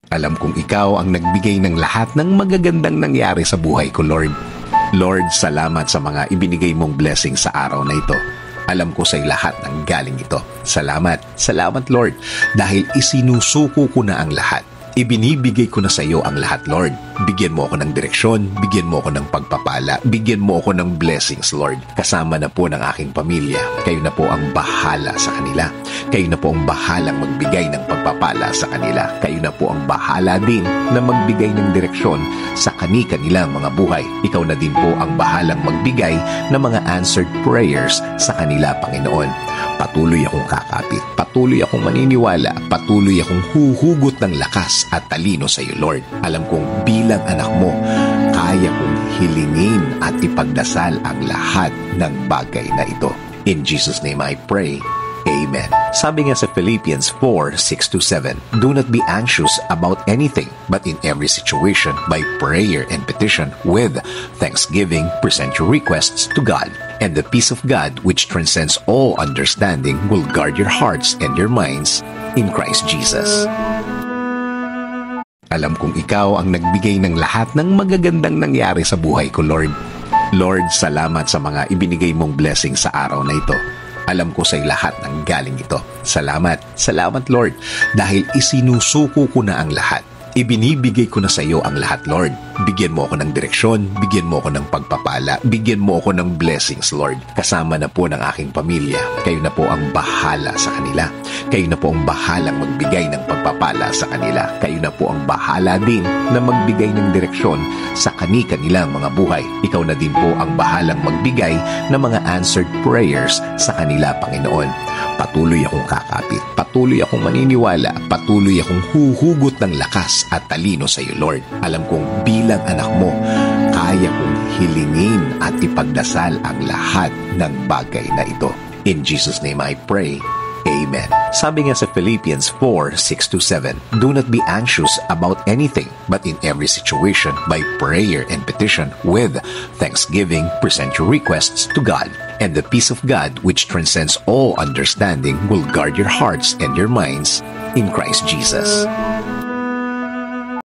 Alam kong ikaw ang nagbigay ng lahat ng magagandang nangyari sa buhay ko, Lord. Lord, salamat sa mga ibinigay mong blessing sa araw na ito. Alam ko sa'y lahat ng galing ito. Salamat, salamat Lord, dahil isinusuko ko na ang lahat. Ibinibigay ko na sa iyo ang lahat, Lord. Bigyan mo ako ng direksyon, bigyan mo ako ng pagpapala, bigyan mo ako ng blessings, Lord. Kasama na po ng aking pamilya. Kayo na po ang bahala sa kanila. Kayo na po ang bahalang magbigay ng pagpapala sa kanila. Kayo na po ang bahala din na magbigay ng direksyon sa kanilang mga buhay. Ikaw na din po ang bahalang magbigay ng mga answered prayers sa kanila, Panginoon. Patuloy akong kakapit, patuloy akong maniniwala, patuloy akong huhugot ng lakas at talino sa iyo, Lord. Alam kong bilang anak mo, kaya kong hilingin at ipagdasal ang lahat ng bagay na ito. In Jesus' name I pray. Amen. Sabi nga sa Philippians 4:6-7, do not be anxious about anything, but in every situation, by prayer and petition, with thanksgiving, present your requests to God. And the peace of God, which transcends all understanding, will guard your hearts and your minds in Christ Jesus. Alam kong ikaw ang nagbigay ng lahat ng magagandang nangyari sa buhay ko, Lord. Lord, salamat sa mga ibinigay mong blessing sa araw na ito. Alam ko sa'y lahat ng galing ito. Salamat, salamat Lord, dahil isinusuko ko na ang lahat. Ibinibigay ko na sa iyo ang lahat, Lord. Bigyan mo ako ng direksyon, bigyan mo ako ng pagpapala, bigyan mo ako ng blessings, Lord. Kasama na po ng aking pamilya. Kayo na po ang bahala sa kanila. Kayo na po ang bahalang magbigay ng pagpapala sa kanila. Kayo na po ang bahala din na magbigay ng direksyon sa kanilang mga buhay. Ikaw na din po ang bahalang magbigay ng mga answered prayers sa kanila, Panginoon. Patuloy akong kakapit, patuloy akong maniniwala, patuloy akong huhugot ng lakas at talino sa iyo, Lord. Alam kong bilang anak mo, kaya kong hilingin at ipagdasal ang lahat ng bagay na ito. In Jesus' name I pray. Amen. Sabi nga sa Philippians 4:6-7, do not be anxious about anything, but in every situation, by prayer and petition, with thanksgiving, present your requests to God. And the peace of God, which transcends all understanding, will guard your hearts and your minds in Christ Jesus.